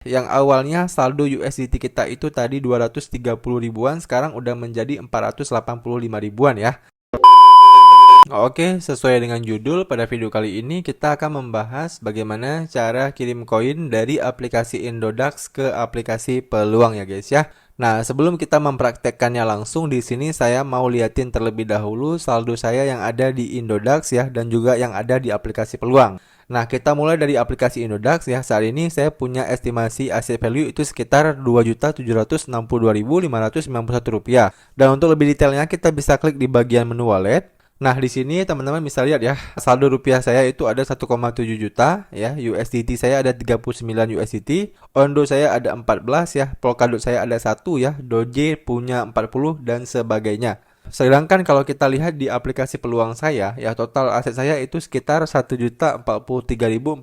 Yang awalnya saldo USDT kita itu tadi 230 ribuan, sekarang udah menjadi 485 ribuan ya. Oke, sesuai dengan judul, pada video kali ini kita akan membahas bagaimana cara kirim koin dari aplikasi Indodax ke aplikasi Peluang ya guys ya. Nah, sebelum kita mempraktekkannya langsung di sini saya mau liatin terlebih dahulu saldo saya yang ada di Indodax ya dan juga yang ada di aplikasi Peluang. Nah, kita mulai dari aplikasi Indodax ya. Saat ini saya punya estimasi asset value itu sekitar Rp2.762.591. Dan untuk lebih detailnya kita bisa klik di bagian menu wallet. Nah, di sini teman-teman bisa lihat ya, saldo rupiah saya itu ada 1,7 juta ya, USDT saya ada 39 USDT, Ondo saya ada 14 ya, Polkadot saya ada 1 ya, Doge punya 40 dan sebagainya. Sedangkan kalau kita lihat di aplikasi Peluang saya ya, total aset saya itu sekitar Rp1.043.446.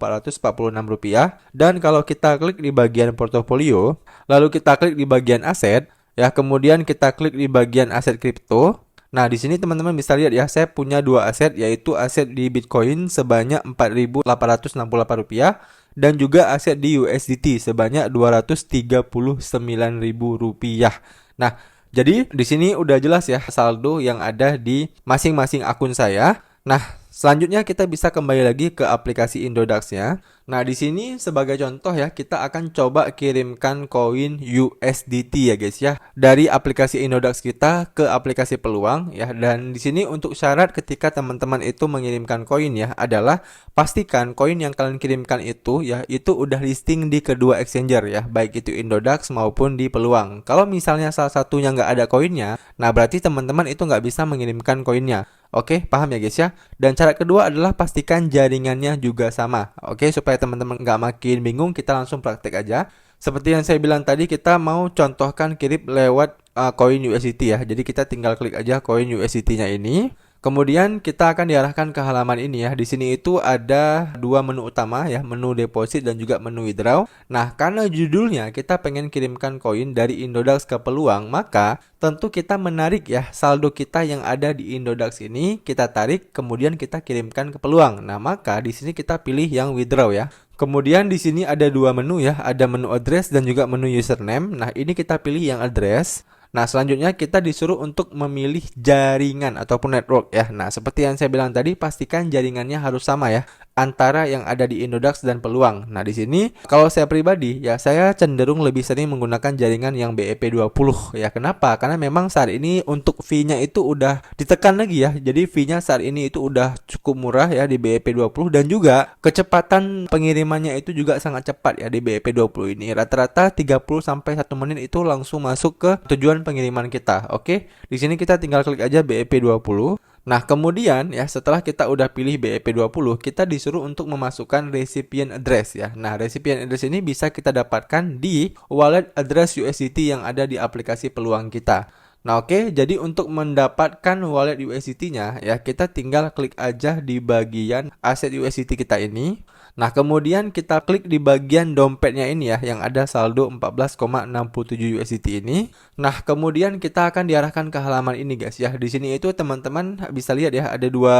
Dan kalau kita klik di bagian portofolio, lalu kita klik di bagian aset ya, kemudian kita klik di bagian aset kripto. Nah, di sini teman-teman bisa lihat ya, saya punya dua aset, yaitu aset di Bitcoin sebanyak Rp4.868 dan juga aset di USDT sebanyak Rp239.000. Nah, jadi di sini udah jelas ya saldo yang ada di masing-masing akun saya. Nah, selanjutnya kita bisa kembali lagi ke aplikasi Indodax-nya. Nah, di sini sebagai contoh ya, kita akan coba kirimkan koin USDT ya guys ya, dari aplikasi Indodax kita ke aplikasi Peluang ya. Dan di sini untuk syarat ketika teman-teman itu mengirimkan koin ya adalah pastikan koin yang kalian kirimkan itu ya, itu udah listing di kedua exchanger ya, baik itu Indodax maupun di Peluang. Kalau misalnya salah satunya nggak ada koinnya, nah berarti teman-teman itu nggak bisa mengirimkan koinnya. Oke, paham ya guys ya. Dan cara kedua adalah pastikan jaringannya juga sama. Oke, supaya teman-teman nggak makin bingung, kita langsung praktek aja. Seperti yang saya bilang tadi, kita mau contohkan kirim lewat koin USDT ya. Jadi kita tinggal klik aja koin USDT-nya ini. Kemudian kita akan diarahkan ke halaman ini ya. Di sini itu ada dua menu utama ya, menu deposit dan juga menu withdraw. Nah, karena judulnya kita pengen kirimkan koin dari Indodax ke Peluang, maka tentu kita menarik ya saldo kita yang ada di Indodax ini, kita tarik kemudian kita kirimkan ke Peluang. Nah, maka di sini kita pilih yang withdraw ya. Kemudian di sini ada dua menu ya, ada menu address dan juga menu username. Nah, ini kita pilih yang address. Nah, selanjutnya kita disuruh untuk memilih jaringan ataupun network ya. Nah, seperti yang saya bilang tadi, pastikan jaringannya harus sama ya antara yang ada di Indodax dan Peluang. Nah, di sini kalau saya pribadi ya, saya cenderung lebih sering menggunakan jaringan yang BEP20 ya. Kenapa? Karena memang saat ini untuk fee-nya itu udah ditekan lagi ya. Jadi fee-nya saat ini itu udah cukup murah ya di BEP20 dan juga kecepatan pengirimannya itu juga sangat cepat ya di BEP20 ini. Rata-rata 30 sampai 1 menit itu langsung masuk ke tujuan pengiriman kita. Oke. Di sini kita tinggal klik aja BEP20. Nah, kemudian ya setelah kita udah pilih BEP20, kita disuruh untuk memasukkan recipient address ya. Nah, recipient address ini bisa kita dapatkan di wallet address USDT yang ada di aplikasi Peluang kita. Nah, oke, jadi untuk mendapatkan wallet USDT-nya ya, kita tinggal klik aja di bagian aset USDT kita ini. Nah, kemudian kita klik di bagian dompetnya ini ya, yang ada saldo 14,67 USDT ini. Nah, kemudian kita akan diarahkan ke halaman ini guys ya. Di sini itu teman-teman bisa lihat ya, ada dua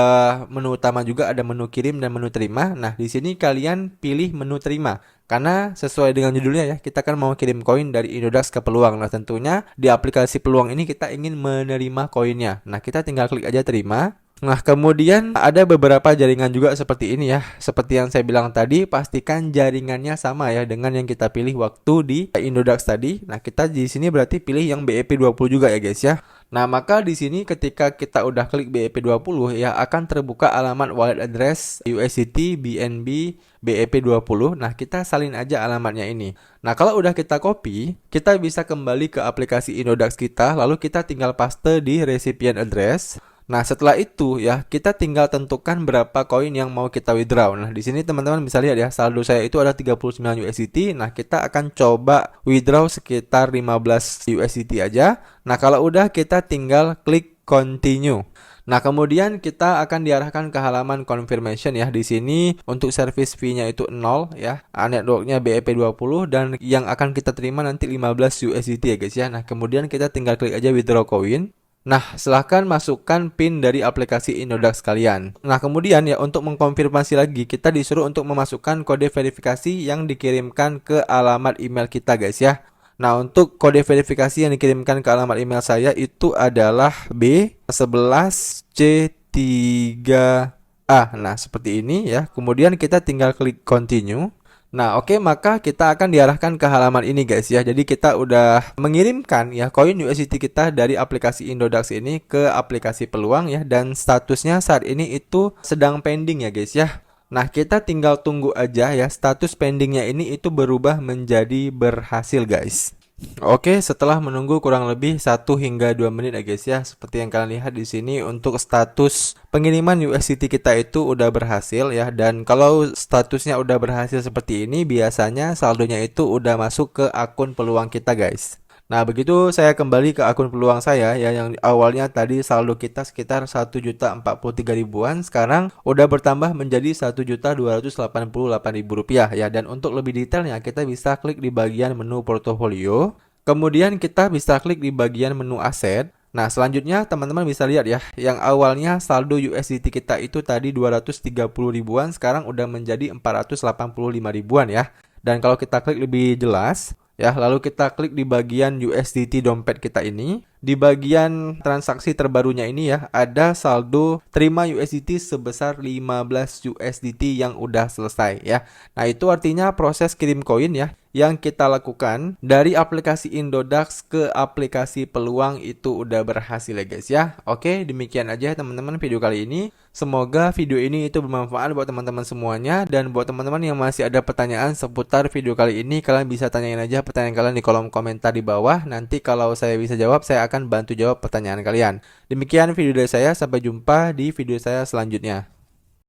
menu utama juga, ada menu kirim dan menu terima. Nah, di sini kalian pilih menu terima. Karena sesuai dengan judulnya ya, kita kan mau kirim koin dari Indodax ke Peluang. Nah, tentunya di aplikasi Peluang ini kita ingin menerima koinnya. Nah, kita tinggal klik aja terima. Nah, kemudian ada beberapa jaringan juga seperti ini ya. Seperti yang saya bilang tadi, pastikan jaringannya sama ya dengan yang kita pilih waktu di Indodax tadi. Nah, kita di sini berarti pilih yang BEP20 juga ya guys ya. Nah, maka di sini ketika kita udah klik BEP20 ya akan terbuka alamat wallet address USDT BNB BEP20. Nah, kita salin aja alamatnya ini. Nah, kalau udah kita copy, kita bisa kembali ke aplikasi Indodax kita, lalu kita tinggal paste di recipient address. Nah, setelah itu ya, kita tinggal tentukan berapa koin yang mau kita withdraw. Nah, di sini teman-teman bisa lihat ya, saldo saya itu ada 39 USDT. Nah, kita akan coba withdraw sekitar 15 USDT aja. Nah, kalau udah kita tinggal klik continue. Nah, kemudian kita akan diarahkan ke halaman confirmation ya. Di sini untuk service fee-nya itu 0 ya. Network-nya BEP20 dan yang akan kita terima nanti 15 USDT ya guys ya. Nah, kemudian kita tinggal klik aja withdraw coin. Nah, silahkan masukkan PIN dari aplikasi Indodax kalian. Nah, kemudian ya untuk mengkonfirmasi lagi, kita disuruh untuk memasukkan kode verifikasi yang dikirimkan ke alamat email kita guys ya. Nah, untuk kode verifikasi yang dikirimkan ke alamat email saya itu adalah B11C3A. Nah, seperti ini ya. Kemudian kita tinggal klik continue. Nah, oke, maka kita akan diarahkan ke halaman ini guys ya. Jadi kita udah mengirimkan ya koin USDT kita dari aplikasi Indodax ini ke aplikasi peluang ya, dan statusnya saat ini itu sedang pending ya guys ya. Nah, kita tinggal tunggu aja ya status pendingnya ini itu berubah menjadi berhasil guys. Oke, setelah menunggu kurang lebih 1 hingga 2 menit ya guys ya. Seperti yang kalian lihat di sini untuk status pengiriman USDT kita itu udah berhasil ya. Dan kalau statusnya udah berhasil seperti ini, biasanya saldonya itu udah masuk ke akun peluang kita guys. Nah, begitu saya kembali ke akun peluang saya ya, yang awalnya tadi saldo kita sekitar 1.043.000-an, sekarang udah bertambah menjadi 1.288.000 rupiah ya. Dan untuk lebih detailnya kita bisa klik di bagian menu portofolio, kemudian kita bisa klik di bagian menu aset. Nah, selanjutnya teman-teman bisa lihat ya, yang awalnya saldo USDT kita itu tadi 230.000-an, sekarang udah menjadi 485.000-an ya. Dan kalau kita klik lebih jelas ya, lalu kita klik di bagian USDT dompet kita ini. Di bagian transaksi terbarunya ini ya, ada saldo terima USDT sebesar 15 USDT yang udah selesai ya. Nah, itu artinya proses kirim koin ya yang kita lakukan dari aplikasi Indodax ke aplikasi peluang itu udah berhasil ya guys ya. Oke, demikian aja teman-teman video kali ini. Semoga video ini itu bermanfaat buat teman-teman semuanya, dan buat teman-teman yang masih ada pertanyaan seputar video kali ini, kalian bisa tanyain aja pertanyaan kalian di kolom komentar di bawah. Nanti kalau saya bisa jawab, saya akan bantu jawab pertanyaan kalian. Demikian video dari saya, sampai jumpa di video saya selanjutnya.